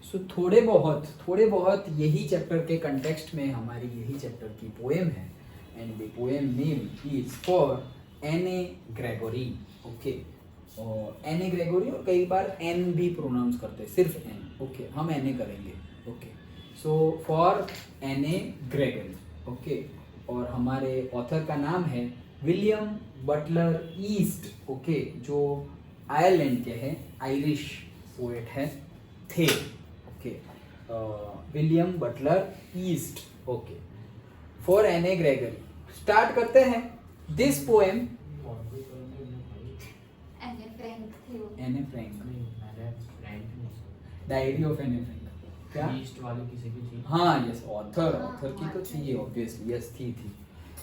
सो थोड़े बहुत यही चैप्टर के कंटेक्स्ट में हमारी यही चैप्टर की पोएम है, and the poem name is for Anne. Gregory. Okay, और एन.ए. ग्रेगोरी, और कई बार एन भी प्रोनाउंस करते हैं, सिर्फ एन। ओके, हम एन.ए. करेंगे। Okay, so for Anne. Gregory. Okay, और हमारे ऑथर का नाम है विलियम बटलर ईस्ट। ओके, जो आयरलैंड के हैं, आयरिश पोएट है थे। ओके, विलियम बटलर ईस्ट। Okay, for Anne. Gregory. Start करते हैं this poem. Anne. Frank, diary of Anne. Frank, क्या ईस्ट वाले किसी की थी? हाँ, यस, ऑथर की तो थी ऑब्वियसली, यस थी।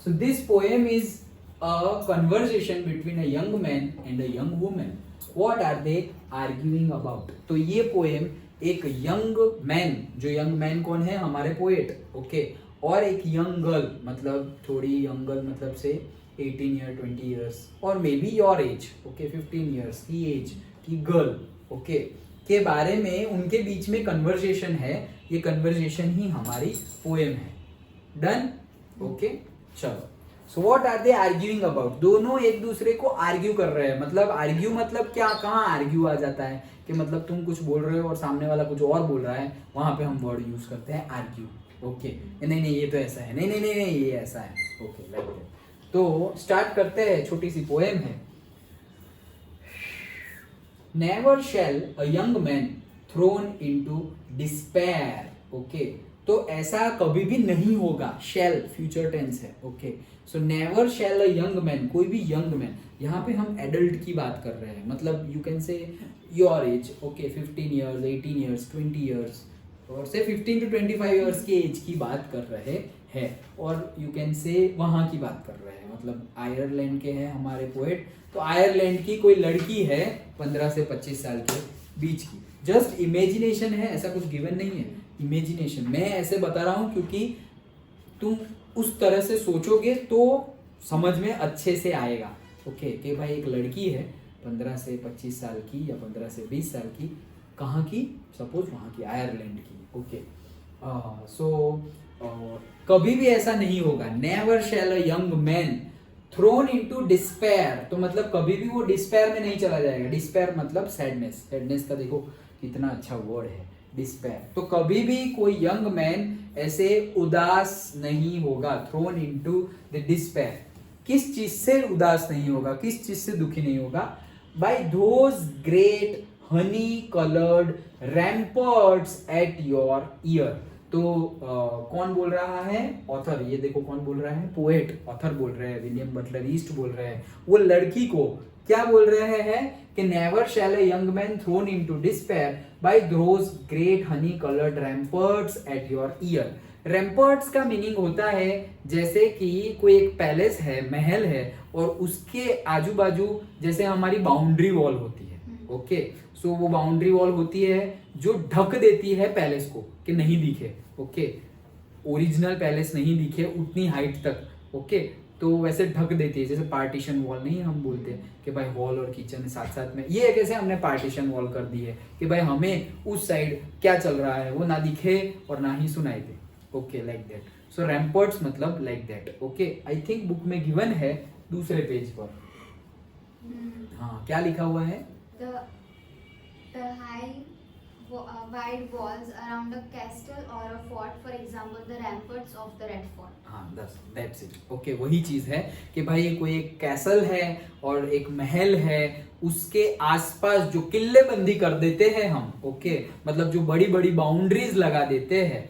So this poem is a conversation between a young man and a young woman. What are they arguing about? तो ये पोएम एक यंग मैन, जो यंग मैन कौन है? हमारे पोएट। ओके, और एक यंग गर्ल, मतलब थोड़ी यंग गर्ल मतलब से 18 ईयर 20 ईयर्स और may be your age, okay 15 years की एज की गर्ल, ओके, के बारे में उनके बीच में कन्वर्सेशन है। ये कन्वर्सेशन ही हमारी पोएम है। डन? ओके, चलो। So what are they arguing about? दोनों एक दूसरे को आर्ग्यू कर रहे हैं। मतलब आर्ग्यू मतलब क्या, कहाँ आर्ग्यू आ जाता है कि मतलब तुम कुछ बोल रहे हो और सामने वाला कुछ और बोल रहा है, वहां पे हम वर्ड यूज करते हैं आर्ग्यू। ओके, नहीं ये तो ऐसा है, नहीं ये ऐसा है। Okay, like that. तो स्टार्ट करते हैं, छोटी सी पोएम है। Never shall a young man thrown into despair. Okay, तो ऐसा कभी भी नहीं होगा। शैल फ्यूचर टेंस है। Okay, so never shall a young man, कोई भी यंग मैन, यहाँ पे हम एडल्ट की बात कर रहे हैं, मतलब you can say your age. Okay, 15 years 18 years 20 years, और से 15 to 25 ईयर्स की एज की बात कर रहे हैं, और यू कैन से वहाँ की बात कर रहे हैं, मतलब आयरलैंड के हैं हमारे पोएट। तो आयरलैंड की कोई लड़की है 15 से 25 साल के बीच की। जस्ट इमेजिनेशन है, ऐसा कुछ गिवन नहीं है, इमेजिनेशन। मैं ऐसे बता रहा हूँ क्योंकि तुम उस तरह से सोचोगे तो समझ में अच्छे से आएगा। ओके, कि भाई एक लड़की है 15 से 25 साल की या 15 से 20 साल की, कहाँ की? सपोज वहाँ की, आयरलैंड की। ओके, सो कभी भी ऐसा नहीं होगा। Never shall a young man thrown into despair, तो मतलब कभी भी वो डिस्पेयर में नहीं चला जाएगा। डिस्पेयर मतलब सैडनेस। सैडनेस का देखो कितना अच्छा वर्ड है, डिस्पेयर। तो कभी भी कोई यंग मैन ऐसे उदास नहीं होगा। थ्रोन इनटू द डिस्पेयर, किस चीज से उदास नहीं होगा, किस चीज से दुखी नहीं होगा? By those great honey coloured ramparts at your ear. तो कौन बोल रहा है? ऑथर। ये देखो कौन बोल रहा है? पोएट, ऑथर बोल रहे हैं, विलियम बटलर ईस्ट बोल रहे हैं। वो लड़की को क्या बोल रहे हैं कि never shall a young man thrown into despair by those great honey coloured ramparts at your ear. Ramparts का मीनिंग होता है जैसे कि कोई एक पैलेस है, महल है, और उसके आजू बाजू जैसे हमारी बाउंड्री वॉल होती है। ओके, सो वो बाउंड्री वॉल होती है जो ढक देती है पैलेस को कि नहीं दिखे। ओके, ओरिजिनल पैलेस नहीं दिखे उतनी हाइट तक। ओके, तो वैसे ढक देती है, जैसे पार्टीशन वॉल नहीं हम बोलते हैं कि भाई हॉल और किचन साथ साथ में, ये कैसे हमने पार्टीशन वॉल कर दी है कि भाई हमें उस साइड क्या चल रहा है वो ना दिखे और ना ही सुनाई दे। Okay, like that. So ramparts मतलब like that. Okay, I think book में गिवन है दूसरे पेज पर। हाँ, क्या लिखा हुआ है? The high wide walls around a castle or a fort, for example the ramparts of the Red Fort. हाँ, that's it. ओके, वही चीज है कि भाई कोई एक कैसल है और एक महल है, उसके आसपास जो किले बंदी कर देते हैं हम। ओके, मतलब जो बड़ी बड़ी बाउंड्रीज लगा देते हैं,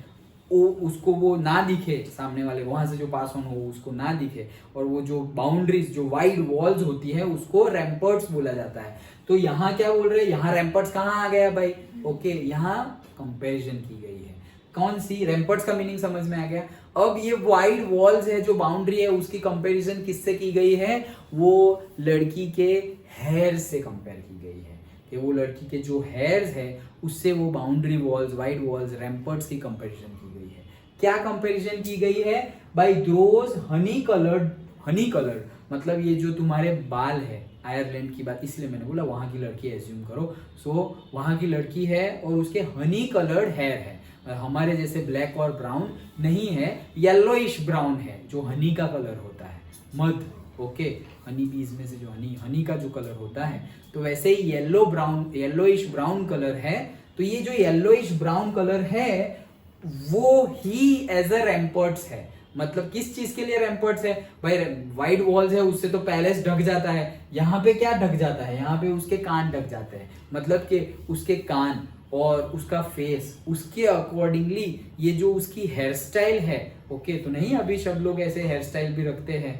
उसको वो ना दिखे, सामने वाले वहां से जो पास ऑन हो उसको ना दिखे, और वो जो बाउंड्रीज जो वाइड वॉल्स होती है उसको रैम्पर्ट्स बोला जाता है। तो यहाँ क्या बोल रहे हैं? यहाँ रैम्पर्ट्स कहाँ आ गया भाई? ओके, यहाँ कंपैरिजन की गई है। कौन सी? रैम्पर्ट्स का मीनिंग समझ में आ गया। अब ये वाइड वॉल्स है, जो बाउंड्री है, उसकी कंपैरिजन किससे की गई है? वो लड़की के हेयर से कंपेयर की गई है कि वो लड़की के जो हेयर्स है उससे वो बाउंड्री वॉल्स, वाइड वॉल्स, रैम्पर्ट्स की कंपैरिजन की गई है। क्या कंपैरिजन की गई है? बाय दोज हनी कलर्ड मतलब ये जो तुम्हारे बाल है, आयरलैंड की बात, इसलिए मैंने बोला वहाँ की लड़की एज्यूम करो। सो वहाँ की लड़की है और उसके हनी कलर्ड हेयर है, हमारे जैसे ब्लैक और ब्राउन नहीं है, येलोइश ब्राउन है, जो हनी का कलर होता है, मध, ओके, हनी बीज में से जो हनी का जो कलर होता है, तो वैसे ही येलोइश ब्राउन कलर है। तो ये जो येलोइश ब्राउन कलर है वो ही एज अ रैम्पर्ट्स है। मतलब किस चीज के लिए रैम्पर्ट्स है भाई? व्हाइट वॉल्स है, उससे तो पैलेस ढक जाता है, यहाँ पे क्या ढक जाता है? यहाँ पे उसके कान ढक जाते हैं, मतलब कि उसके कान और उसका फेस, उसके अकॉर्डिंगली ये जो उसकी हेयर स्टाइल है, ओके, तो नहीं अभी सब लोग ऐसे हेयर स्टाइल भी रखते हैं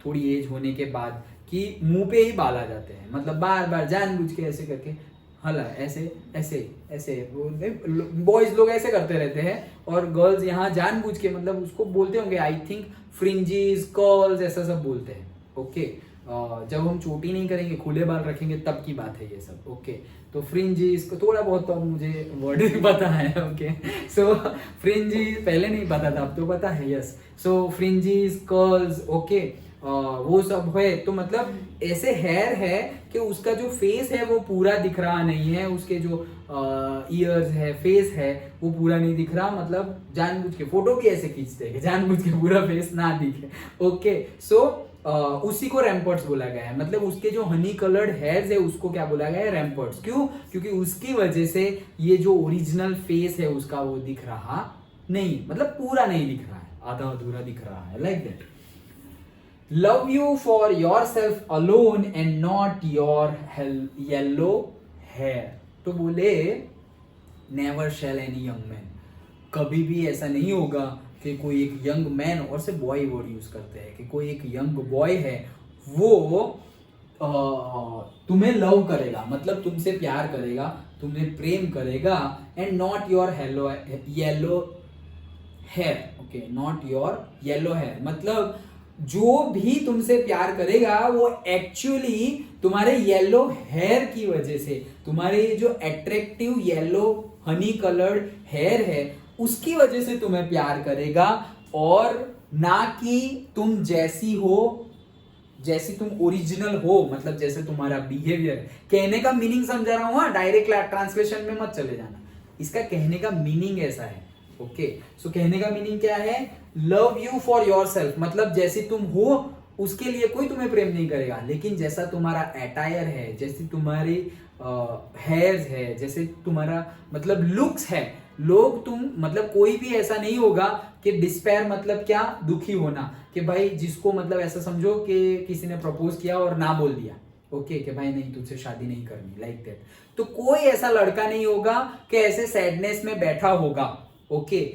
थोड़ी एज होने के बाद कि मुंह पे ही बाल आ जाते हैं, मतलब बार बार जानबूझ के ऐसे करके, हला ऐसे ऐसे ऐसे, बॉयज लोग ऐसे करते रहते हैं और गर्ल्स यहाँ जानबूझ के, मतलब उसको बोलते होंगे आई थिंक फ्रिंजीज, कर्ल्स, ऐसा सब बोलते हैं, ओके। जब हम चोटी नहीं करेंगे, खुले बाल रखेंगे, तब की बात है ये सब, ओके। तो फ्रिंजीज को थोड़ा बहुत तो मुझे वर्ड नहीं पता है, ओके। सो फ्रिंजीज पहले नहीं पता था, अब तो पता है, यस। सो फ्रिंजीज, कर्ल्स, ओके, वो सब है। तो मतलब ऐसे हेयर है कि उसका जो फेस है वो पूरा दिख रहा नहीं है, उसके जो ईयर्स है, फेस है, वो पूरा नहीं दिख रहा, मतलब जानबूझ के फोटो भी ऐसे खींचते हैं कि जानबूझ के पूरा फेस ना दिखे, ओके। सो उसी को रैम्पर्ट्स बोला गया है, मतलब उसके जो हनी कलर्ड हेयर्स है उसको क्या बोला गया है? रैम्पर्ट्स। क्यों? क्योंकि उसकी वजह से ये जो ओरिजिनल फेस है उसका वो दिख रहा नहीं, मतलब पूरा नहीं दिख रहा है, आधा अधूरा दिख रहा है, like that. Love you for yourself alone and not your yellow hair। तो बोले never shall any young man, कभी भी ऐसा नहीं होगा कि कोई एक यंग मैन, और से बॉय वर्ड यूज करते हैं कि कोई एक यंग बॉय है वो तुम्हें लव करेगा, मतलब तुमसे प्यार करेगा, तुम्हें प्रेम करेगा, and not your yellow hair, okay, not your yellow hair, मतलब जो भी तुमसे प्यार करेगा वो एक्चुअली तुम्हारे येलो हेयर की वजह से, तुम्हारे जो attractive yellow honey coloured hair है उसकी वजह से तुम्हें प्यार करेगा, और ना कि तुम जैसी हो, जैसी तुम ओरिजिनल हो, मतलब जैसे तुम्हारा बिहेवियर। कहने का मीनिंग समझा रहा हूं, डायरेक्ट ट्रांसलेशन में मत चले जाना, इसका कहने का मीनिंग ऐसा है, ओके। सो कहने का मीनिंग क्या है? Love you for your self, मतलब जैसे तुम हो उसके लिए कोई तुम्हें प्रेम नहीं करेगा, लेकिन जैसा तुम्हारा अटायर है, जैसी तुम्हारी हेयर्स है, जैसे तुम्हारा मतलब लुक्स है, लोग तुम मतलब कोई भी ऐसा नहीं होगा कि डिस्पेयर, मतलब क्या? दुखी होना, कि भाई जिसको मतलब ऐसा समझो कि किसी ने प्रपोज किया और ना बोल दिया, ओके, कि भाई नहीं तुझसे शादी नहीं करनी, लाइक दैट। तो कोई ऐसा लड़का नहीं होगा कि ऐसे सैडनेस में बैठा होगा, ओके,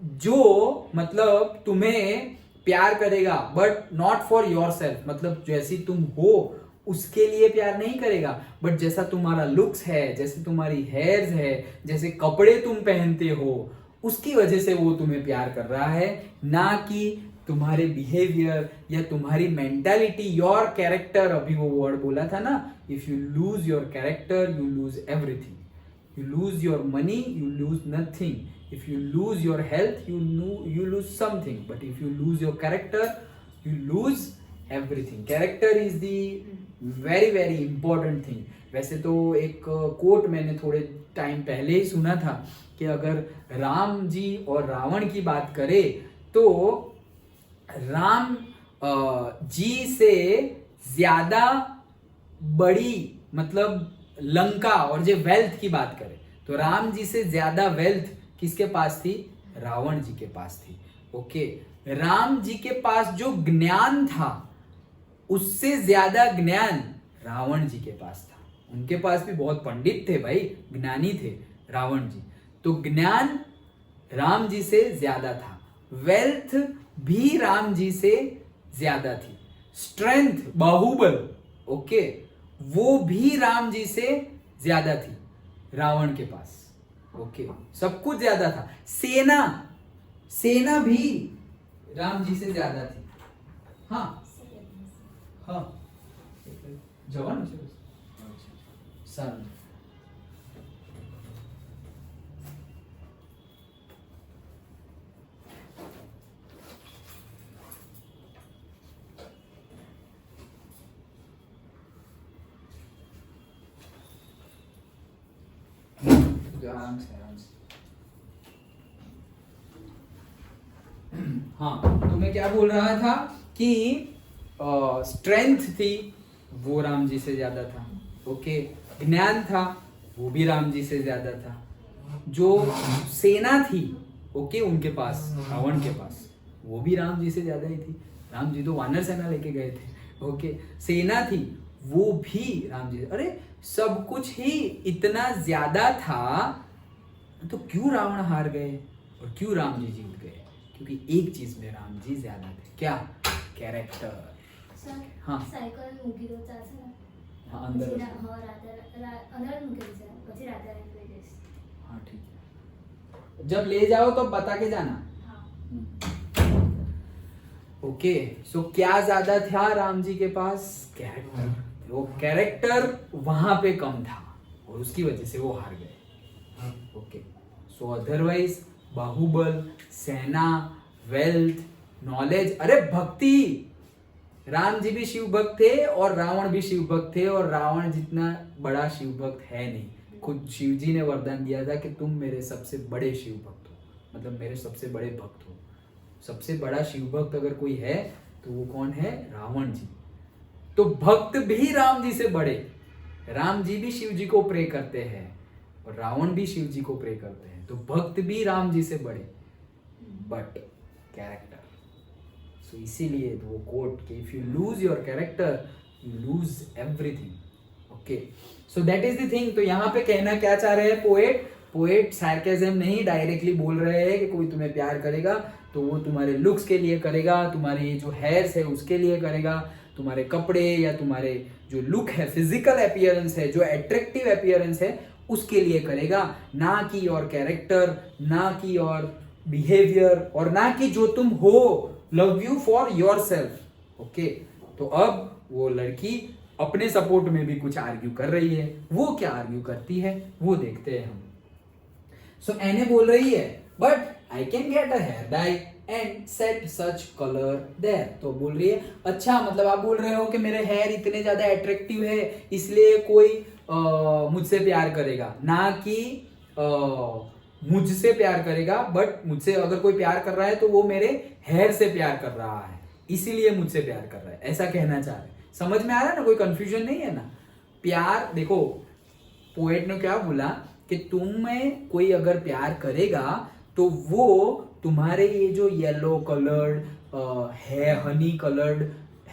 जो मतलब तुम्हें प्यार करेगा but not for your self, मतलब जैसी तुम हो उसके लिए प्यार नहीं करेगा, बट जैसा तुम्हारा लुक्स है, जैसे तुम्हारी हेयर्स है, जैसे कपड़े तुम पहनते हो, उसकी वजह से वो तुम्हें प्यार कर रहा है, ना कि तुम्हारे बिहेवियर या तुम्हारी मेंटालिटी, योर कैरेक्टर। अभी वो वर्ड बोला था ना, if you lose your character you lose everything, you lose your money you lose nothing, if you lose your health you lose something, but if you lose your character you lose everything। character is the very very important thing। वैसे तो एक coat मैंने थोड़े time पहले ही सुना था कि अगर राम जी और रावण की बात करें तो राम जी से ज्यादा बड़ी, मतलब लंका और जो वेल्थ की बात करें तो राम जी से ज्यादा वेल्थ किसके पास थी? रावण जी के पास थी, ओके। राम जी के पास जो ज्ञान था उससे ज्यादा ज्ञान रावण जी के पास था। उनके पास भी बहुत पंडित थे भाई, ज्ञानी थे रावण जी, तो ज्ञान राम जी से ज्यादा था, वेल्थ भी राम जी से ज्यादा थी, स्ट्रेंथ, बाहुबल, ओके, वो भी राम जी से ज्यादा थी रावण के पास, ओके, सब कुछ ज्यादा था, सेना भी राम जी से ज्यादा थी, हाँ हाँ, जवान सन। आराम से आराम से। हाँ, तो मैं क्या बोल रहा था कि स्ट्रेंथ थी वो राम जी से ज्यादा था, ओके। ज्ञान था वो भी राम जी से ज्यादा था। जो सेना थी, ओके, उनके पास, रावण के पास, वो भी राम जी से ज्यादा ही थी। राम जी तो वानर सेना लेके गए थे, ओके। सेना थी वो भी राम जी, अरे सब कुछ ही इतना ज्यादा था, तो क्यों रावण हार गए और क्यों राम जी जीत गए? क्योंकि एक चीज में राम जी ज्यादा थे, क्या? कैरेक्टर। સર હા. સાયકલ મૂકી દો ચાલશે ને? हाँ, अंदर પછી रखो। અંદર મૂકેલી છે પછી રાધા રાણી લઈ જઈશ. हाँ ठीक है, जब ले जाओ तो बता के जाना। હા. ओके, सो क्या ज्यादा था राम जी के पास? कैरेक्टर। वो कैरेक्टर वहां पे कम था और उसकी वजह से वो हार गए, ओके। सो अदरवाइज बाहुबल, सेना, वेल्थ, नॉलेज, अरे भक्ति, राम जी भी शिव भक्त थे और रावण भी शिव भक्त थे, और रावण जितना बड़ा शिव भक्त है नहीं। खुद शिव जी ने वरदान दिया था कि तुम मेरे सबसे बड़े शिव भक्त हो, मतलब मेरे सबसे बड़े भक्त हो। सबसे बड़ा शिव भक्त अगर कोई है तो वो कौन है? रावण जी। तो भक्त भी राम जी से बड़े। राम जी भी शिव जी को प्रे करते हैं और रावण भी शिव जी को प्रे करते हैं, तो भक्त भी राम जी से बड़े, बट कैरेक्टर। सो इसीलिए वो कोट कि if you lose your character you lose everything, okay. So that is the thing. तो यहाँ पे कहना क्या चाह रहे हैं पोएट सार्केज्म नहीं, डायरेक्टली बोल रहे हैं कि कोई तुम्हें प्यार करेगा तो वो तुम्हारे लुक्स के लिए करेगा, तुम्हारे ये जो हेयर्स है उसके लिए करेगा, तुम्हारे कपड़े या तुम्हारे जो लुक है, फिजिकल अपीयरेंस है, जो अट्रैक्टिव अपीयरेंस है उसके लिए करेगा, ना कि योर कैरेक्टर, ना कि योर बिहेवियर, और ना कि जो तुम हो, love you for your self, okay. तो अब वो लड़की अपने सपोर्ट में भी कुछ आर्ग्यू कर रही है। वो क्या आर्ग्यू करती है वो देखते हैं हम। सो एने बोल रही है but I can get a hair dye and set such colour there. तो बोल रही है अच्छा, मतलब आप बोल रहे हो कि मेरे हेयर इतने ज्यादा अट्रैक्टिव है इसलिए कोई मुझसे प्यार करेगा, ना कि मुझसे प्यार करेगा, बट मुझसे अगर कोई प्यार कर रहा है तो वो मेरे हेयर से प्यार कर रहा है, इसीलिए मुझसे प्यार कर रहा है, ऐसा कहना चाह रहे हैं। समझ में आ रहा है ना? कोई कंफ्यूजन नहीं है ना? प्यार देखो, पोएट ने क्या बोला कि तुम्हें कोई अगर प्यार करेगा तो वो तुम्हारे ये जो येलो कलर्ड है, हनी कलर्ड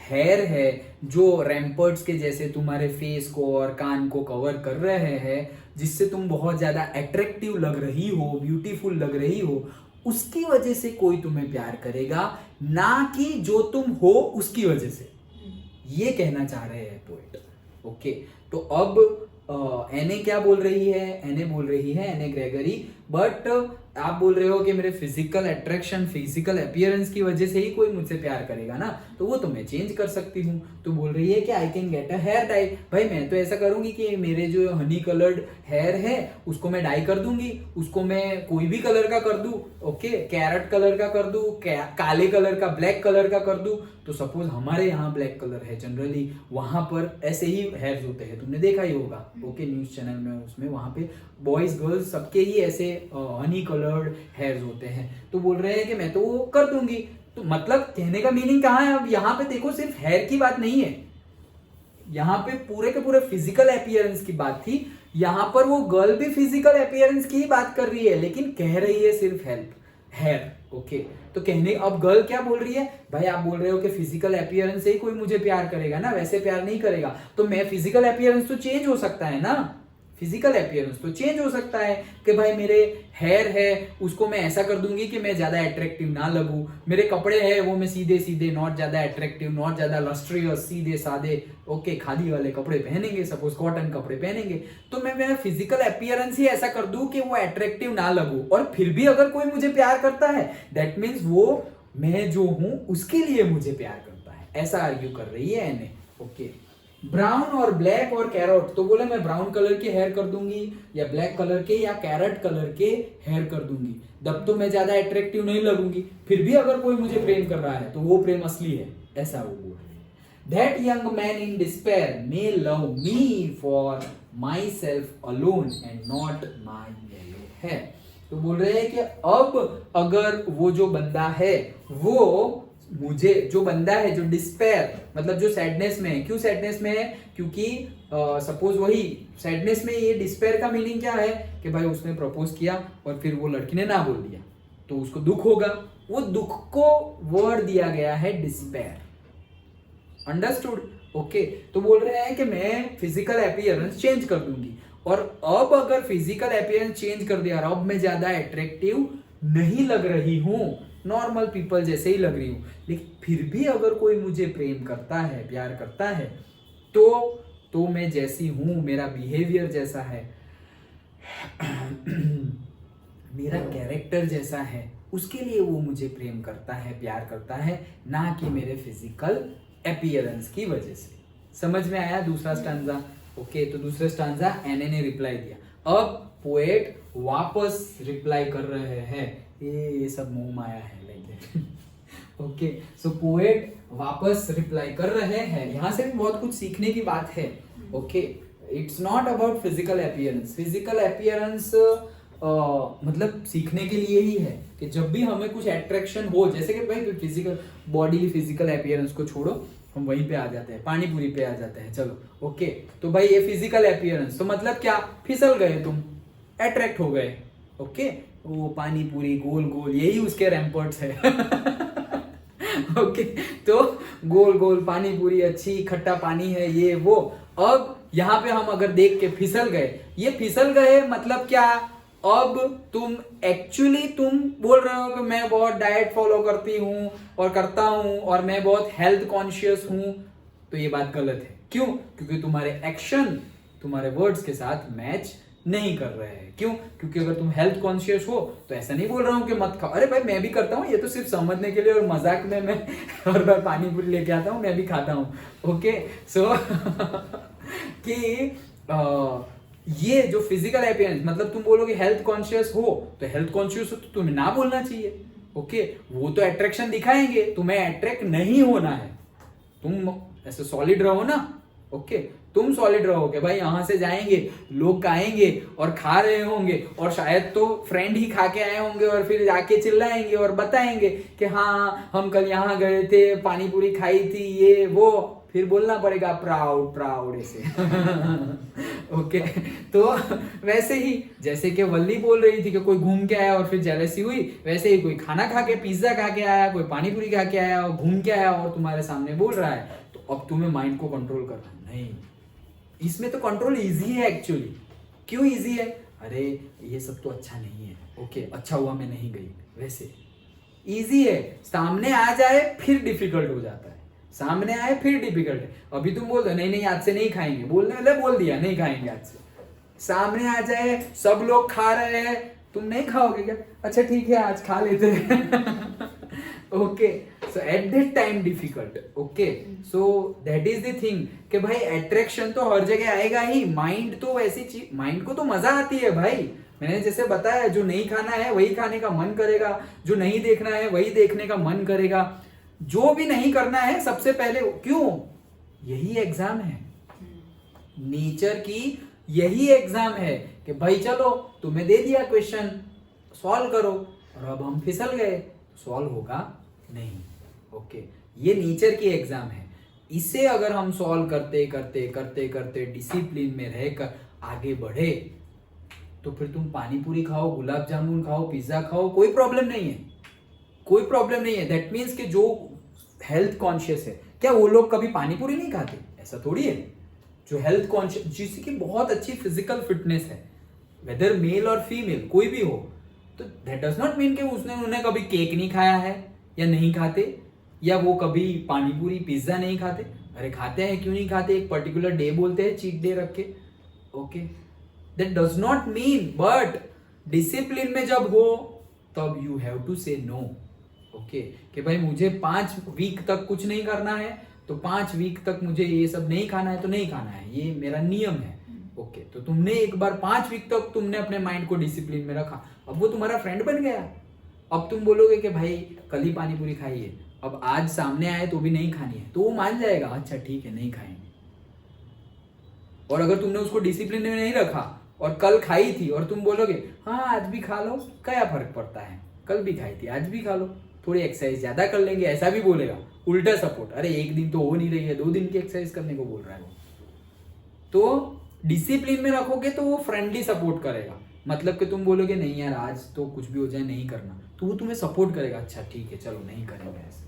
हेयर है, जो रैम्पर्ट्स के जैसे तुम्हारे फेस को और कान को कवर कर रहे हैं, जिससे तुम बहुत ज्यादा अट्रैक्टिव लग रही हो, ब्यूटीफुल लग रही हो, उसकी वजह से कोई तुम्हें प्यार करेगा, ना कि जो तुम हो उसकी वजह से। ये कहना चाह रहे हैं पोएट, ओके। तो अब एने क्या बोल रही है? एने बोल रही है, एने ग्रेगरी, बट आप बोल रहे हो कि मेरे फिजिकल अट्रैक्शन, फिजिकल अपीयरेंस की वजह से ही कोई मुझसे प्यार करेगा ना, तो वो तो मैं चेंज कर सकती हूँ। तो बोल रही है कि I can get a hair dye. भाई मैं तो ऐसा करूंगी कि मेरे जो हनी कलर्ड हेयर है उसको मैं डाई कर दूंगी, उसको मैं कोई भी कलर का कर दूं, ओके, कैरेट कलर का कर दूं, काले कलर का, ब्लैक कलर का कर दूं। तो सपोज हमारे यहाँ ब्लैक कलर है, जनरली वहां पर ऐसे ही हेयर्स होते हैं, तुमने देखा ही होगा, ओके, न्यूज चैनल में, उसमें वहां पे बॉयज गर्ल्स सबके ही ऐसे हनी कलर्ड हेयर्स होते हैं। तो बोल रहे हैं कि मैं तो वो कर दूंगी। तो मतलब कहने का मीनिंग कहाँ है? अब यहाँ पे देखो, सिर्फ हेयर की बात नहीं है, यहाँ पे पूरे के पूरे फिजिकल अपीयरेंस की बात थी। यहाँ पर वो गर्ल भी फिजिकल अपीयरेंस की ही बात कर रही है, लेकिन कह रही है सिर्फ हेयर, ओके। तो कहने, अब गर्ल क्या बोल रही है? भाई आप बोल रहे हो कि फिजिकल अपीयरेंस से ही कोई मुझे प्यार करेगा ना, वैसे प्यार नहीं करेगा, तो मैं फिजिकल अपीयरेंस तो चेंज हो सकता है ना, फिजिकल अपीयरेंस तो चेंज हो सकता है कि भाई मेरे हेयर है उसको मैं ऐसा कर दूंगी कि मैं ज्यादा अट्रैक्टिव ना लगूं, मेरे कपड़े हैं वो मैं सीधे सीधे, नॉट ज्यादा अट्रैक्टिव, नॉट ज्यादा लस्ट्रियस, सीधे सादे, ओके, खादी वाले कपड़े पहनेंगे, सपोज कॉटन कपड़े पहनेंगे, तो मैं मेरा फिजिकल अपीयरेंस ही ऐसा कर दूं कि वो अट्रैक्टिव ना लगूं, और फिर भी अगर कोई मुझे प्यार करता है दैट मीन्स वो मैं जो हूं उसके लिए मुझे प्यार करता है, ऐसा आर्ग्यू कर रही है एने, ओके। ब्राउन और ब्लैक और कैरेट, तो बोले मैं ब्राउन कलर के हेयर कर दूंगी या ब्लैक कलर के या कैरेट कलर के हेयर कर दूंगी, तब तो मैं ज्यादा अट्रैक्टिव नहीं लगूंगी, फिर भी अगर कोई मुझे प्रेम कर रहा है तो वो प्रेम असली है, ऐसा वो बोल रहे हैं। That young man in despair may love me for my self alone and not my yellow है। तो बोल रहे हैं कि अब अगर वो जो बंदा है वो मुझे, जो बंदा है जो डिस्पेयर मतलब जो सैडनेस में है, क्यों सैडनेस में है, क्योंकि सपोज वही सैडनेस में, ये डिस्पेयर का मीनिंग क्या है कि भाई उसने प्रपोज किया और फिर वो लड़की ने ना बोल दिया तो उसको दुख होगा, वो दुख को वर्ड दिया गया है डिस्पेयर। अंडरस्टूड? ओके। तो बोल रहे हैं कि मैं फिजिकल अपीयरेंस चेंज कर दूंगी और अब अगर फिजिकल अपीयरेंस चेंज कर दिया और अब मैं ज्यादा अट्रैक्टिव नहीं लग रही हूं, नॉर्मल पीपल जैसे ही लग रही हूं, लेकिन फिर भी अगर कोई मुझे प्रेम करता है, प्यार करता है, तो मैं जैसी हूं, मेरा बिहेवियर जैसा है, मेरा कैरेक्टर जैसा है, उसके लिए वो मुझे प्रेम करता है, प्यार करता है, ना कि मेरे फिजिकल अपीयरेंस की वजह से। समझ में आया दूसरा स्टांजा? ओके। तो दूसरा स्टांजा एने ने रिप्लाई दिया। अब पोएट वापस रिप्लाई कर रहे हैं, ये सब मुंह माया है लाइक ओके। सो पोएट वापस रिप्लाई कर रहे हैं। यहां से भी बहुत कुछ सीखने की बात है। Okay, it's not about physical appearance. Physical appearance मतलब सीखने के लिए ही है कि जब भी हमें कुछ अट्रैक्शन हो, जैसे कि भाई फिजिकल बॉडी, फिजिकल अपीयरेंस को छोड़ो, हम वहीं पे आ जाते हैं, पानी पूरी पे आ जाते हैं। चलो ओके। तो भाई ये फिजिकल अपीयरेंस तो मतलब क्या, फिसल गए तुम, अट्रैक्ट हो गए। ओके, वो पानी पूरी गोल गोल, यही उसके रैम्पर्ट्स है ओके। तो गोल गोल पानी पूरी, अच्छी खट्टा पानी है, ये वो। अब यहाँ पे हम अगर देख के फिसल गए, ये फिसल गए मतलब क्या, अब तुम एक्चुअली तुम बोल रहे हो कि मैं बहुत डाइट फॉलो करती हूँ और करता हूँ और मैं बहुत हेल्थ कॉन्शियस हूँ, तो ये बात गलत है। क्यों? क्योंकि तुम्हारे एक्शन तुम्हारे वर्ड्स के साथ मैच नहीं कर रहे हैं। क्यों? क्योंकि अगर तुम हेल्थ कॉन्शियस हो तो ऐसा नहीं बोल रहा हूँ कि मत खाओ, अरे भाई मैं भी करता हूँ, ये तो सिर्फ समझने के लिए और मजाक में मैं हर बार पानी पूरी लेके आता हूँ, मैं भी खाता हूँ। ओके, सो कि ये जो फिजिकल अपीयरेंस मतलब तुम बोलोगे हेल्थ कॉन्शियस हो, तो हेल्थ कॉन्शियस हो तो तुम्हें ना बोलना चाहिए। ओके, वो तो अट्रैक्शन दिखाएंगे, तुम्हें अट्रैक्ट नहीं होना है, तुम ऐसे सॉलिड रहो ना। ओके, तुम सॉलिड रहो कि भाई यहां से जाएंगे, लोग आएंगे और खा रहे होंगे और शायद तो फ्रेंड ही खा के आए होंगे और फिर जाके चिल्लाएंगे और बताएंगे कि हाँ हम कल यहाँ गए थे, पानी पूरी खाई थी, ये वो, फिर बोलना पड़ेगा प्राउड प्राउड ऐसे ओके। तो वैसे ही जैसे कि वल्ली बोल रही थी कि कोई घूम के आया और फिर जेलसी हुई, वैसे ही कोई खाना खा के, पिज्जा खा के आया, कोई पानी पूरी खा के आया और घूम के आया और तुम्हारे सामने बोल रहा है, तो अब तुम्हें माइंड को कंट्रोल करना नहीं। इसमें तो कंट्रोल इजी है एक्चुअली। क्यों इजी है? अरे ये सब तो अच्छा नहीं है, ओके अच्छा हुआ मैं नहीं गई, वैसे इजी है। सामने आ जाए फिर डिफिकल्ट हो जाता है, सामने आए फिर डिफिकल्ट है। अभी तुम बोल दो नहीं नहीं आज से नहीं खाएंगे, बोलने वाले बोल दिया नहीं खाएंगे आज से, सामने आ जाए सब लोग खा रहे हैं, तुम नहीं खाओगे क्या? अच्छा ठीक है आज खा लेते हैं okay, so at that time difficult. Okay, so that is the thing कि भाई अट्रैक्शन तो हर जगह आएगा ही, माइंड तो ऐसी चीज, माइंड को तो मजा आती है भाई। मैंने जैसे बताया, जो नहीं खाना है वही खाने का मन करेगा, जो नहीं देखना है वही देखने का मन करेगा, जो भी नहीं करना है सबसे पहले, क्यों? यही एग्जाम है, नेचर की यही एग्जाम है कि भाई चलो तुम्हें दे दिया क्वेश्चन, सॉल्व करो, और अब हम फिसल गए, सॉल्व होगा नहीं। ओके, ये नेचर की एग्जाम है। इसे अगर हम सॉल्व करते करते करते करते डिसिप्लिन में रहकर आगे बढ़े, तो फिर तुम पानी पूरी खाओ, गुलाब जामुन खाओ, पिज्जा खाओ, कोई प्रॉब्लम नहीं है, कोई प्रॉब्लम नहीं है। दैट मीन्स कि जो हेल्थ कॉन्शियस है, क्या वो लोग कभी पानी पूरी नहीं खाते? ऐसा थोड़ी है। जो हेल्थ कॉन्शियस, जिसकी बहुत अच्छी फिजिकल फिटनेस है, वेदर मेल और फीमेल कोई भी हो, तो दैट डज नॉट मीन कि उन्हें कभी केक नहीं खाया है या नहीं खाते, या वो कभी पानी पूरी पिज्जा नहीं खाते। अरे खाते हैं, क्यों नहीं खाते? एक पर्टिकुलर डे बोलते हैं, चीट डे रख के। Okay, that does not mean, but discipline में जब हो तब यू हैव टू से नो। ओके, कि भाई मुझे 5 वीक तक कुछ नहीं करना है, तो 5 वीक तक मुझे ये सब नहीं खाना है तो नहीं खाना है, ये मेरा नियम है। ओके, तो तुमने एक बार 5 वीक तक तुमने अपने माइंड को डिसिप्लिन में रखा, अब वो तुम्हारा फ्रेंड बन गया। अब तुम बोलोगे कि भाई कल ही पानी पूरी खाई है, अब आज सामने आए तो भी नहीं खानी है, तो वो मान जाएगा, अच्छा ठीक है नहीं खाएंगे। और अगर तुमने उसको डिसिप्लिन में नहीं रखा और कल खाई थी और तुम बोलोगे हाँ आज भी खा लो, क्या फर्क पड़ता है, कल भी खाई थी आज भी खा लो, थोड़ी एक्सरसाइज ज्यादा कर लेंगे, ऐसा भी बोलेगा। उल्टा सपोर्ट, अरे एक दिन तो हो नहीं रही है, 2 दिन की एक्सरसाइज करने को बोल रहा है वो। तो डिसिप्लिन में रखोगे तो वो फ्रेंडली सपोर्ट करेगा, मतलब कि तुम बोलोगे नहीं यार आज तो कुछ भी हो जाए नहीं करना, तो वो तुम्हें सपोर्ट करेगा, अच्छा ठीक है चलो नहीं करेंगे ऐसे।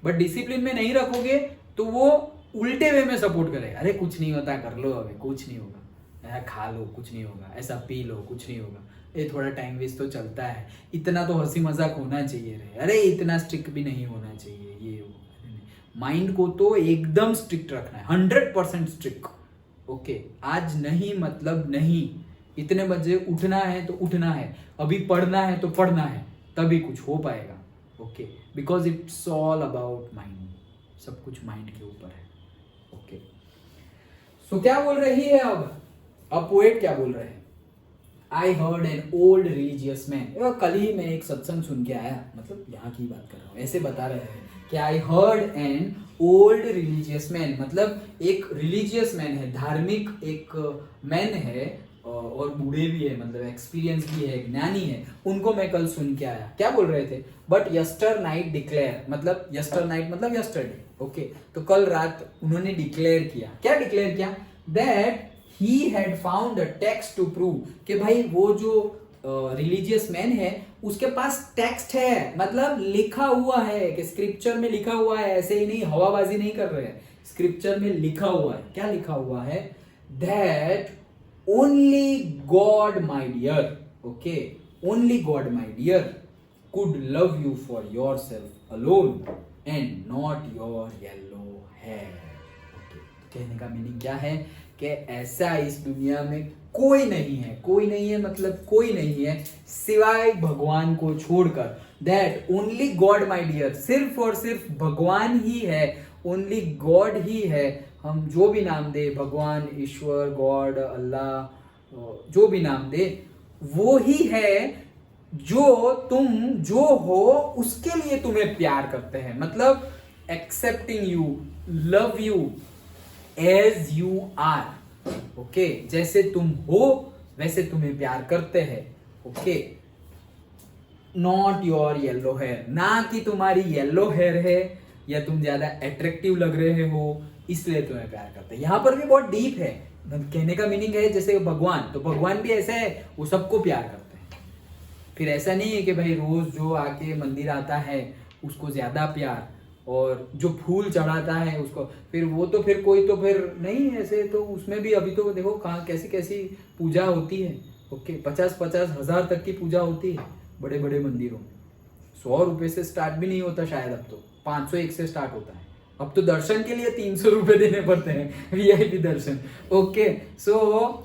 बट डिसिप्लिन में नहीं रखोगे तो वो उल्टे वे में सपोर्ट करेगा, अरे कुछ नहीं होता कर लो, अबे कुछ नहीं होगा, ऐसा खा लो कुछ नहीं होगा, ऐसा पी लो कुछ नहीं होगा, ये थोड़ा टाइम वेस्ट तो चलता है, इतना तो हंसी मजाक होना चाहिए रे, अरे इतना स्ट्रिक्ट भी नहीं होना चाहिए ये वो। माइंड को तो एकदम स्ट्रिक्ट रखना है, 100% स्ट्रिक्ट। ओके, आज नहीं मतलब नहीं, इतने बजे उठना है तो उठना है, अभी पढ़ना है तो पढ़ना है, तभी कुछ हो पाएगा। Okay, because it's all about mind, सब कुछ माइंड के ऊपर है। ओके, सो क्या बोल रही है अब पोएट क्या बोल रहे हैं, I heard an old religious man, कल ही मैं एक सत्संग सुन के आया, मतलब यहाँ की बात कर रहा हूँ, ऐसे बता रहे हैं कि I heard an old religious man, मतलब एक रिलीजियस मैन है, धार्मिक एक मैन है और बूढ़े भी है, मतलब एक्सपीरियंस भी है, ज्ञानी है, उनको मैं कल सुन के आया। क्या बोल रहे थे, बट यस्टर नाइट डिक्लेयर, मतलब यस्टर नाइट मतलब यस्टरडे। ओके, तो कल रात उन्होंने डिक्लेयर किया, क्या डिक्लेयर किया, that he had found a text to prove, कि भाई वो जो रिलीजियस मैन है उसके पास टेक्स्ट है, मतलब लिखा हुआ है, कि स्क्रिप्चर में लिखा हुआ है, ऐसे ही नहीं हवाबाजी नहीं कर रहे हैं, स्क्रिप्चर में लिखा हुआ है। क्या लिखा हुआ है, that only God my dear, okay, only God my dear could love you for yourself alone and not your yellow hair. Okay, कहने का मीनिंग क्या है कि ऐसा इस दुनिया में कोई नहीं है, कोई नहीं है मतलब कोई नहीं है सिवाय भगवान को छोड़कर, that only God my dear, सिर्फ और सिर्फ भगवान ही है, ओनली गॉड ही है, हम जो भी नाम दे, भगवान, ईश्वर, गॉड, अल्लाह, जो भी नाम दे, वो ही है जो तुम जो हो उसके लिए तुम्हें प्यार करते हैं, मतलब accepting you, love you as you are. Okay, जैसे तुम हो वैसे तुम्हें प्यार करते हैं। Okay, not your yellow hair, ना कि तुम्हारी येलो हेयर है या तुम ज्यादा अट्रैक्टिव लग रहे हो इसलिए तुम्हें प्यार करते हैं। यहां पर भी बहुत डीप है, कहने का मीनिंग है जैसे भगवान, तो भगवान भी ऐसा है, वो सबको प्यार करते हैं। फिर ऐसा नहीं है कि भाई रोज जो आके मंदिर आता है उसको ज्यादा प्यार, और जो फूल चढ़ाता है उसको फिर वो तो फिर कोई तो फिर नहीं, ऐसे तो उसमें भी अभी तो देखो कहाँ कैसी कैसी पूजा होती है। ओके, 50-50 हजार तक की पूजा होती है बड़े बड़े मंदिरों में, 100 रुपए से स्टार्ट भी नहीं होता शायद, अब तो 501 से स्टार्ट होता है, अब तो दर्शन के लिए 300 रुपए देने पड़ते हैं, वीआईपी दर्शन। ओके, सो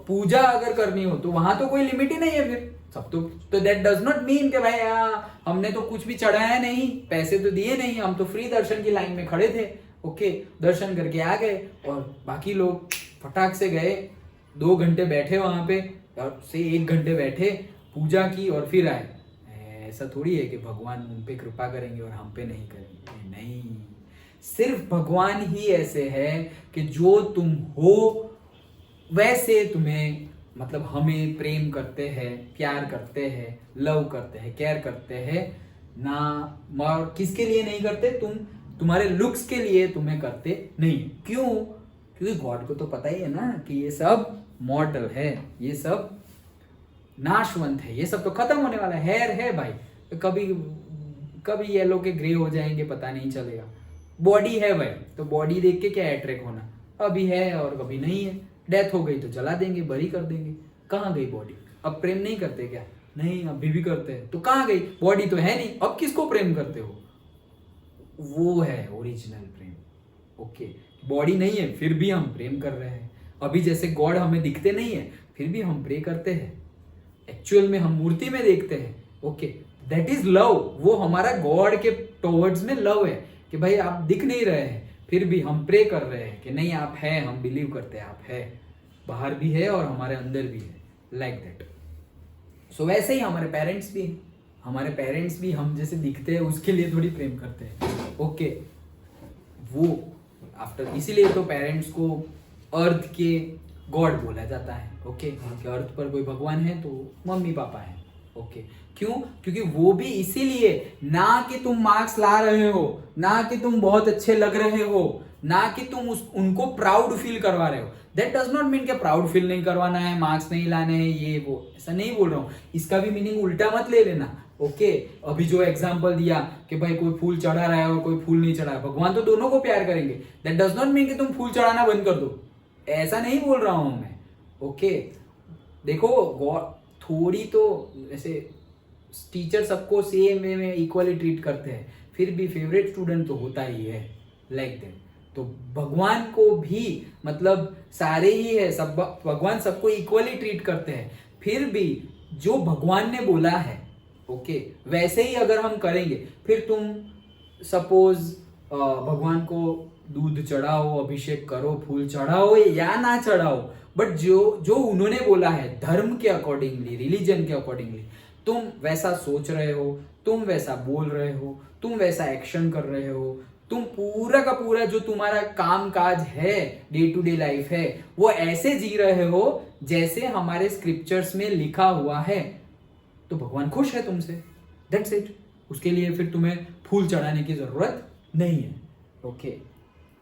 पूजा अगर करनी हो तो वहां तो कोई लिमिट ही नहीं है फिर सब तो दैट डज नॉट मीन कि भाई हमने तो कुछ भी चढ़ाया नहीं, पैसे तो दिए नहीं, हम तो फ्री दर्शन की लाइन में खड़े थे। ओके, दर्शन करके आ गए और बाकी लोग फटाक से गए, 2 घंटे बैठे वहां पे और से 1 घंटे बैठे पूजा की और फिर आए। ऐसा थोड़ी है कि भगवान उन पे कृपा करेंगे और हम पे नहीं करेंगे, नहीं, सिर्फ भगवान ही ऐसे है कि जो तुम हो वैसे तुम्हें, मतलब हमें प्रेम करते हैं, प्यार करते हैं, लव करते हैं, केयर करते हैं ना। और किसके लिए नहीं करते, तुम्हारे लुक्स के लिए तुम्हें करते नहीं। क्यों, क्योंकि गॉड को तो पता ही है ना कि ये सब मॉर्टल है, ये सब नाशवंत है, ये सब तो खत्म होने वाला है। हेयर है भाई, कभी कभी येलो के ग्रे हो जाएंगे पता नहीं चलेगा। बॉडी है भाई, तो बॉडी देख के क्या अट्रैक्ट होना, अभी है और कभी नहीं है, डेथ हो गई तो जला देंगे, बरी कर देंगे, कहाँ गई बॉडी। अब प्रेम नहीं करते क्या, नहीं अभी भी करते हैं, तो कहाँ गई बॉडी, तो है नहीं, अब किसको प्रेम करते हो, वो है ओरिजिनल प्रेम। ओके, बॉडी नहीं है फिर भी हम प्रेम कर रहे हैं, अभी जैसे गॉड हमें दिखते नहीं है फिर भी हम प्रे करते हैं, एक्चुअल में हम मूर्ति में देखते हैं। ओके, दैट इज लव, वो हमारा गॉड के टुवर्ड्स में लव है कि भाई आप दिख नहीं रहे हैं फिर भी हम प्रे कर रहे हैं कि नहीं आप है, हम बिलीव करते हैं आप है, बाहर भी है और हमारे अंदर भी है, लाइक दैट। सो वैसे ही हमारे पेरेंट्स भी हैं, हमारे पेरेंट्स भी हम जैसे दिखते हैं उसके लिए थोड़ी प्रेम करते हैं। ओके, वो आफ्टर, इसीलिए तो पेरेंट्स को अर्थ के गॉड बोला जाता है। ओके, कि अर्थ पर कोई भगवान है तो मम्मी पापा है। ओके, क्यों? क्योंकि वो भी इसीलिए, ना कि तुम मार्क्स ला रहे हो, ना कि तुम बहुत अच्छे लग रहे हो, ना कि तुम उनको प्राउड फील करवा रहे हो। दैट डज नॉट मीन कि प्राउड फील नहीं करवाना है, मार्क्स नहीं लाने हैं, ये वो, ऐसा नहीं बोल रहा हूँ। इसका भी मीनिंग उल्टा मत ले लेना। ओके, अभी जो एग्जांपल दिया कि भाई कोई फूल चढ़ा रहा है और कोई फूल नहीं चढ़ा है, भगवान तो दोनों को प्यार करेंगे। दैट डज नॉट मीन कि तुम फूल चढ़ाना बंद कर दो, ऐसा नहीं बोल रहा हूं मैं। ओके, देखो गॉड थोड़ी तो ऐसे टीचर सबको सेम वे में इक्वली ट्रीट करते हैं, फिर भी फेवरेट स्टूडेंट तो होता ही है, लाइक दैट। तो भगवान को भी मतलब सारे ही है, सब भगवान सबको इक्वली ट्रीट करते हैं, फिर भी जो भगवान ने बोला है ओके वैसे ही अगर हम करेंगे, फिर तुम सपोज भगवान को दूध चढ़ाओ, अभिषेक करो, फूल चढ़ाओ या ना चढ़ाओ, बट जो उन्होंने बोला है धर्म के अकॉर्डिंगली, रिलीजन के अकॉर्डिंगली, तुम वैसा सोच रहे हो, तुम वैसा बोल रहे हो, तुम वैसा एक्शन कर रहे हो, तुम पूरा का पूरा जो तुम्हारा काम काज है, डे टू डे लाइफ है, वो ऐसे जी रहे हो जैसे हमारे स्क्रिप्चर्स में लिखा हुआ है, तो भगवान खुश है तुमसे। That's it. उसके लिए फिर तुम्हें फूल चढ़ाने की जरूरत नहीं है। ओके,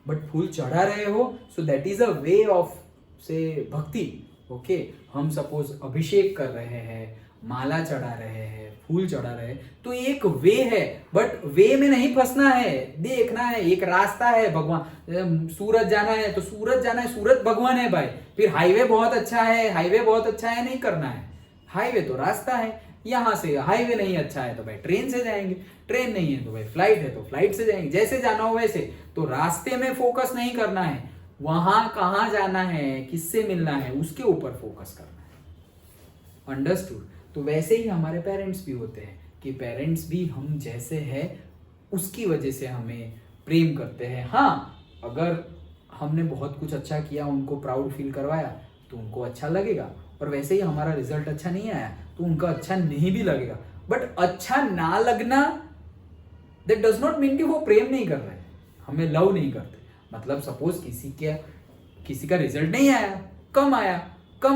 बट फूल चढ़ा रहे हो, so that is a way of से भक्ति। ओके, हम सपोज अभिषेक कर रहे हैं, माला चढ़ा रहे हैं, फूल चढ़ा रहे हैं, तो एक वे है, बट वे में नहीं फंसना है, देखना है, एक रास्ता है। भगवान सूरत जाना है तो सूरत जाना है, सूरत भगवान है भाई। फिर हाईवे बहुत अच्छा है, हाईवे बहुत अच्छा है नहीं करना है, हाईवे तो रास्ता है। यहां से हाईवे नहीं अच्छा है तो भाई ट्रेन से जाएंगे, ट्रेन नहीं है तो भाई फ्लाइट है तो फ्लाइट से जाएंगे, जैसे जाना हो वैसे। तो रास्ते में फोकस नहीं करना है, वहां कहां जाना है, किससे मिलना है, उसके ऊपर फोकस करना है। अंडरस्टूड? तो वैसे ही हमारे पेरेंट्स भी होते हैं कि पेरेंट्स भी हम जैसे हैं उसकी वजह से हमें प्रेम करते हैं। हाँ, अगर हमने बहुत कुछ अच्छा किया, उनको प्राउड फील करवाया, तो उनको अच्छा लगेगा, और वैसे ही हमारा रिजल्ट अच्छा नहीं आया तो उनका अच्छा नहीं भी लगेगा। बट अच्छा ना लगना दैट डज नॉट मीन कि वो प्रेम नहीं कर रहे, हमें लव नहीं करते। मतलब सपोज किसी का रिजल्ट नहीं आया, कम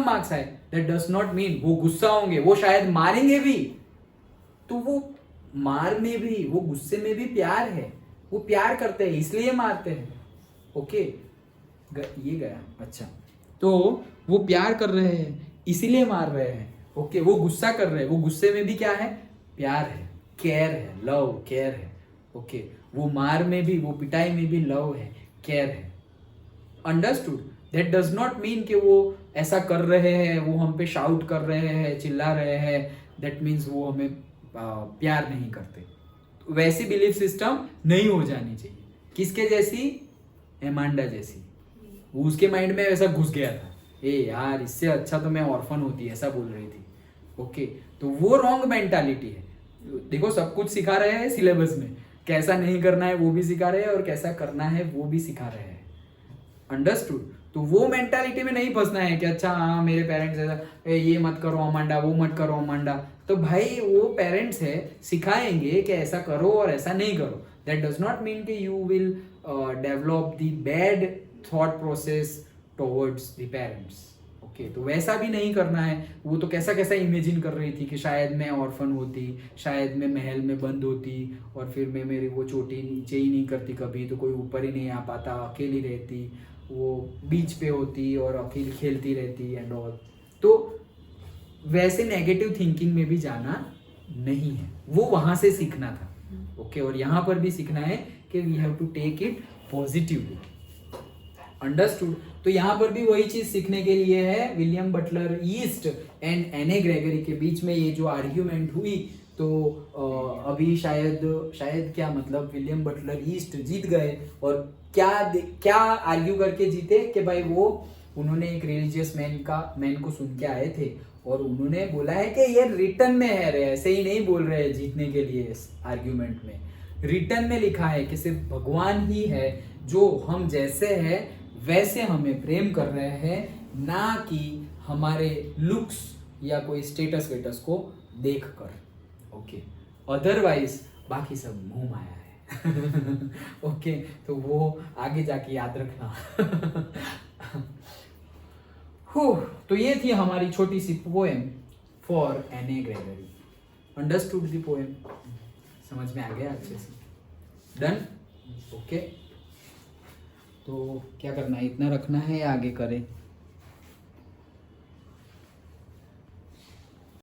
मार्क्स आए, दैट डज नॉट मीन वो गुस्सा होंगे, वो शायद मारेंगे भी, तो वो मार में भी, वो गुस्से में भी प्यार है, वो प्यार करते हैं इसलिए मारते हैं। ओके, ये गया अच्छा, तो वो प्यार कर रहे हैं इसीलिए मार रहे हैं। ओके, वो गुस्सा कर रहे हैं, वो गुस्से में भी क्या है, प्यार है, केयर है, लव केयर है। ओके, वो मार में भी, वो पिटाई में भी लव है, केयर है। Understood? That does not mean कि वो ऐसा कर रहे हैं, वो हम पे शाउट कर रहे हैं, चिल्ला रहे हैं, दैट मीन्स वो हमें प्यार नहीं करते। तो वैसी बिलीफ सिस्टम नहीं हो जानी चाहिए। किसके जैसी? एमांडा जैसी। वो उसके माइंड में ऐसा घुस गया था, ए यार इससे अच्छा तो मैं ऑर्फन होती, ऐसा बोल रही थी। ओके, तो वो रॉन्ग मेंटालिटी है। देखो सब कुछ सिखा रहे हैं सिलेबस में, कैसा नहीं करना है वो भी सिखा रहे हैं और कैसा करना है वो भी सिखा रहे हैं। अंडरस्टूड? तो वो मेंटालिटी में नहीं फंसना है कि अच्छा हाँ मेरे पेरेंट्स ऐसा, ये मत करो अमांडा, वो मत करो अमांडा। तो भाई वो पेरेंट्स है, सिखाएंगे कि ऐसा करो और ऐसा नहीं करो। दैट डज नॉट मीन कि you will develop the bad thought process towards the parents. Okay, तो वैसा भी नहीं करना है। वो तो कैसा कैसा इमेजिन कर रही थी कि शायद मैं ऑर्फन होती, शायद मैं महल में बंद होती, और फिर मैं मेरी वो चोटी नीचे ही नहीं करती कभी, तो कोई ऊपर ही नहीं आ पाता, अकेली रहती, वो बीच पे होती और अकेली खेलती रहती एंड ऑल। तो वैसे नेगेटिव थिंकिंग में भी जाना नहीं है, वो वहां से सीखना था। ओके, और यहाँ पर भी सीखना है कि we have to take it positively. Understood? तो यहाँ पर भी वही चीज सीखने के लिए है। विलियम बटलर ईस्ट एंड एने ग्रेगरी के बीच में ये जो आर्ग्यूमेंट हुई, तो अभी शायद क्या मतलब विलियम बटलर ईस्ट जीत गए। और क्या आर्ग्यू करके जीते कि भाई उन्होंने एक रिलीजियस मैन को सुन के आए थे और उन्होंने बोला है कि ये रिटर्न में है रे, ऐसे ही नहीं बोल रहे जीतने के लिए। इस आर्ग्यूमेंट में रिटर्न में लिखा है कि सिर्फ भगवान ही है जो हम जैसे हैं वैसे हमें प्रेम कर रहे हैं, ना कि हमारे लुक्स या कोई स्टेटस वेटस को देखकर। ओके, अदरवाइज बाकी सब मुंह माया है। ओके, तो वो आगे जाके याद रखना। तो ये थी हमारी छोटी सी poem for Anne Gregory. Understood the poem? समझ में आ गया अच्छे से? डन? ओके। तो क्या करना है, इतना रखना है या आगे करें?